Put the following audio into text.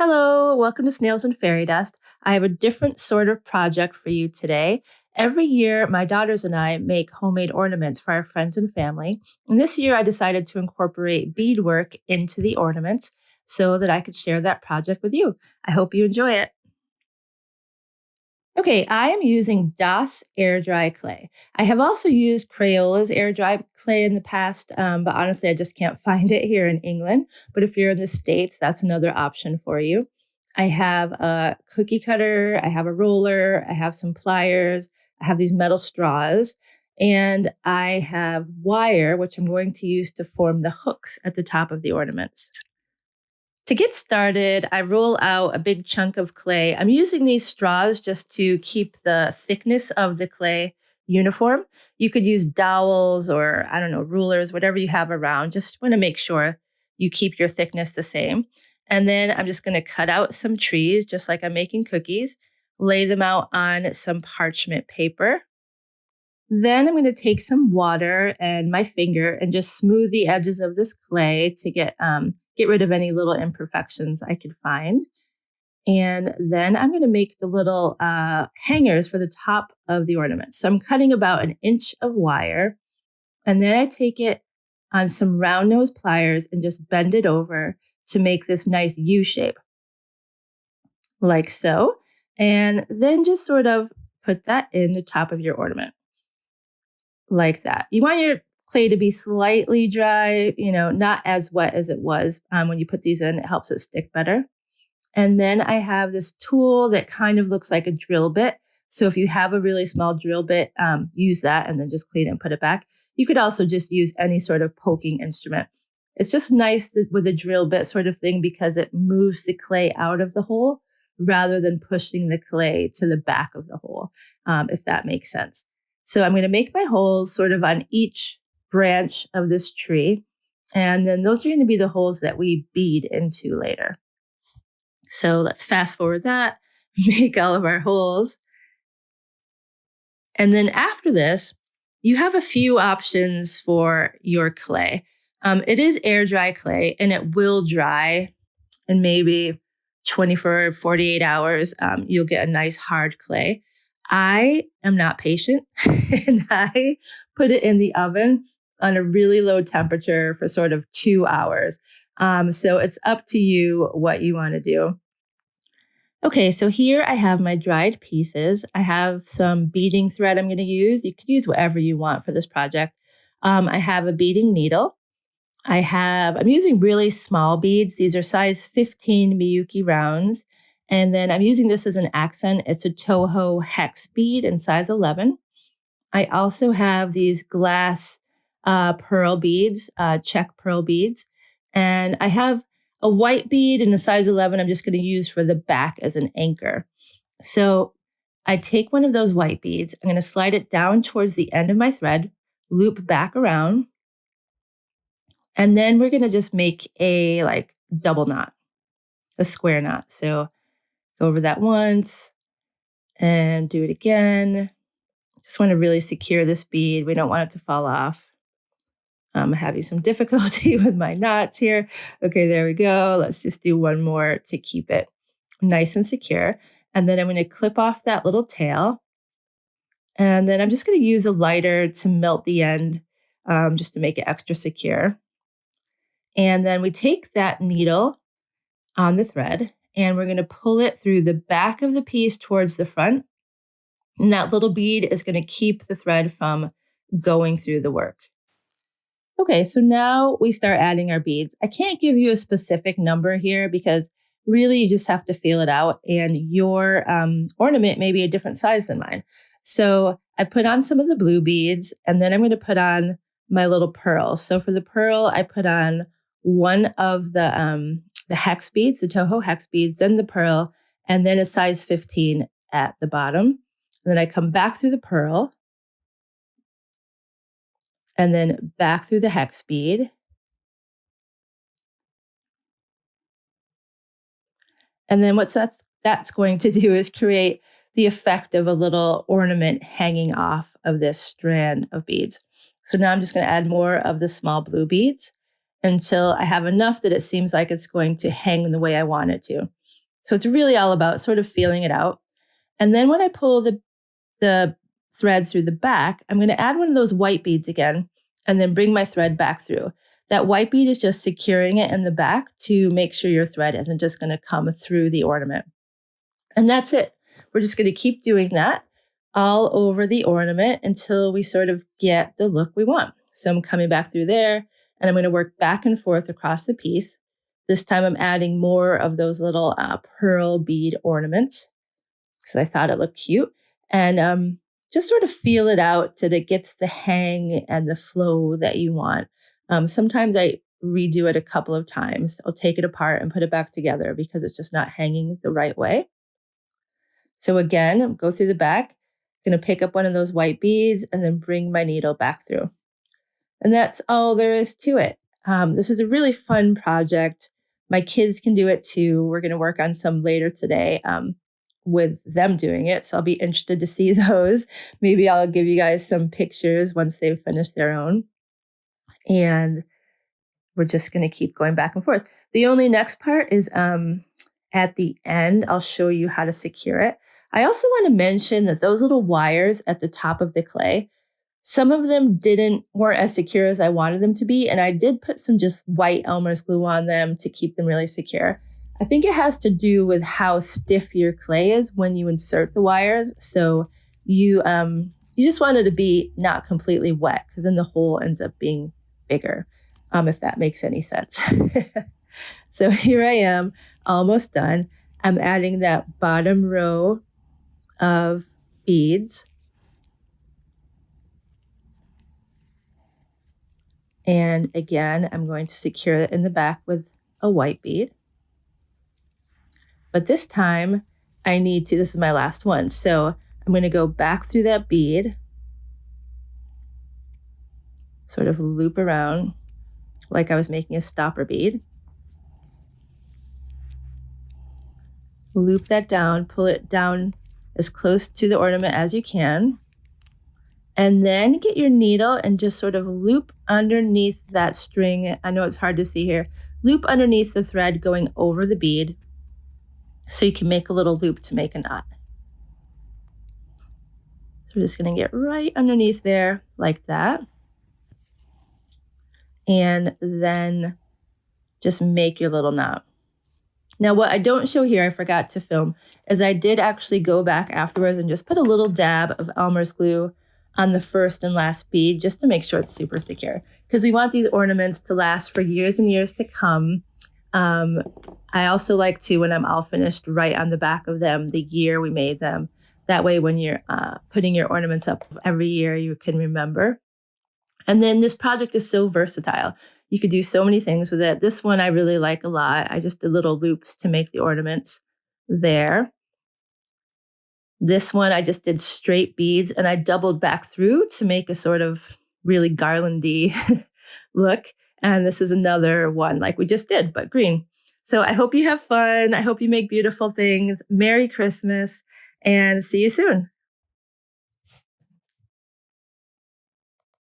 Hello, welcome to Snails and Fairy Dust. I have a different sort of project for you today. Every year, my daughters and I make homemade ornaments for our friends and family. And this year, I decided to incorporate beadwork into the ornaments so that I could share that project with you. I hope you enjoy it. Okay, I am using Das air dry clay. I have also used Crayola's air dry clay in the past, but honestly, I just can't find it here in England. But if you're in the States, that's another option for you. I have a cookie cutter, I have a roller, I have some pliers, I have these metal straws, and I have wire, which I'm going to use to form the hooks at the top of the ornaments. To get started, I roll out a big chunk of clay. I'm using these straws just to keep the thickness of the clay uniform. You could use dowels or, I don't know, rulers, whatever you have around. Just want to make sure you keep your thickness the same. And then I'm just going to cut out some trees, just like I'm making cookies, lay them out on some parchment paper. Then I'm going to take some water and my finger and just smooth the edges of this clay to get rid of any little imperfections I could find. And then I'm going to make the little hangers for the top of the ornament. So I'm cutting about an inch of wire, and then I take it on some round nose pliers and just bend it over to make this nice U shape, like so. And then just sort of put that in the top of your ornament, like that. You want your clay to be slightly dry, not as wet as it was when you put these in. It helps it stick better. And then I have this tool that kind of looks like a drill bit. So if you have a really small drill bit, use that and then just clean it and put it back. You could also just use any sort of poking instrument. It's just nice with a drill bit sort of thing because it moves the clay out of the hole rather than pushing the clay to the back of the hole, if that makes sense. So I'm going to make my holes sort of on each branch of this tree. And then those are going to be the holes that we bead into later. So let's fast forward that, make all of our holes. And then after this, you have a few options for your clay. It is air dry clay and it will dry in maybe 24, 48 hours. You'll get a nice hard clay. I am not patient and I put it in the oven on a really low temperature for sort of 2 hours. So it's up to you what you want to do. Okay, so here I have my dried pieces. I have some beading thread I'm going to use. You could use whatever you want for this project. I have a beading needle. I'm using really small beads. These are size 15 Miyuki rounds. And then I'm using this as an accent. It's a Toho hex bead in size 11. I also have these glass pearl beads, check pearl beads. And I have a white bead in a size 11 I'm just going to use for the back as an anchor. So I take one of those white beads. I'm going to slide it down towards the end of my thread, loop back around. And then we're going to just make a double knot, a square knot. So go over that once and do it again. Just want to really secure this bead. We don't want it to fall off. I'm having some difficulty with my knots here. Okay, there we go. Let's just do one more to keep it nice and secure. And then I'm going to clip off that little tail. And then I'm just going to use a lighter to melt the end just to make it extra secure. And then we take that needle on the thread and we're going to pull it through the back of the piece towards the front. And that little bead is going to keep the thread from going through the work. Okay, so now we start adding our beads. I can't give you a specific number here because really you just have to feel it out and your ornament may be a different size than mine. So I put on some of the blue beads and then I'm going to put on my little pearls. So for the pearl, I put on one of the hex beads, the Toho hex beads, then the pearl, and then a size 15 at the bottom. And then I come back through the pearl and then back through the hex bead. And then what that's going to do is create the effect of a little ornament hanging off of this strand of beads. So now I'm just going to add more of the small blue beads until I have enough that it seems like it's going to hang the way I want it to. So it's really all about sort of feeling it out. And then when I pull the thread through the back, I'm going to add one of those white beads again and then bring my thread back through. That white bead is just securing it in the back to make sure your thread isn't just going to come through the ornament. And that's it. We're just going to keep doing that all over the ornament until we sort of get the look we want. So I'm coming back through there and I'm going to work back and forth across the piece. This time I'm adding more of those little pearl bead ornaments because I thought it looked cute. And just sort of feel it out so that it gets the hang and the flow that you want. Sometimes I redo it a couple of times. I'll take it apart and put it back together because it's just not hanging the right way. So again, go through the back, going to pick up one of those white beads and then bring my needle back through. And that's all there is to it. This is a really fun project. My kids can do it too. We're going to work on some later today with them doing it. So I'll be interested to see those. Maybe I'll give you guys some pictures once they've finished their own. And we're just going to keep going back and forth. The only next part is at the end, I'll show you how to secure it. I also want to mention that those little wires at the top of the clay, some of them weren't as secure as I wanted them to be. And I did put some just white Elmer's glue on them to keep them really secure. I think it has to do with how stiff your clay is when you insert the wires. So you just want it to be not completely wet because then the hole ends up being bigger, if that makes any sense. So here I am, almost done. I'm adding that bottom row of beads. And again, I'm going to secure it in the back with a white bead. But this time this is my last one. So I'm going to go back through that bead, sort of loop around like I was making a stopper bead. Loop that down, pull it down as close to the ornament as you can. And then get your needle and just sort of loop underneath that string. I know it's hard to see here. Loop underneath the thread going over the bead so you can make a little loop to make a knot. So we're just going to get right underneath there like that. And then just make your little knot. Now, what I don't show here, I forgot to film, is I did actually go back afterwards and just put a little dab of Elmer's glue on the first and last bead just to make sure it's super secure. Because we want these ornaments to last for years and years to come. I also like to, when I'm all finished, write on the back of them the year we made them. That way, when you're putting your ornaments up every year, you can remember. And then this project is so versatile. You could do so many things with it. This one I really like a lot. I just did little loops to make the ornaments there. This one I just did straight beads and I doubled back through to make a sort of really garlandy look. And this is another one like we just did, but green. So I hope you have fun. I hope you make beautiful things. Merry Christmas and see you soon.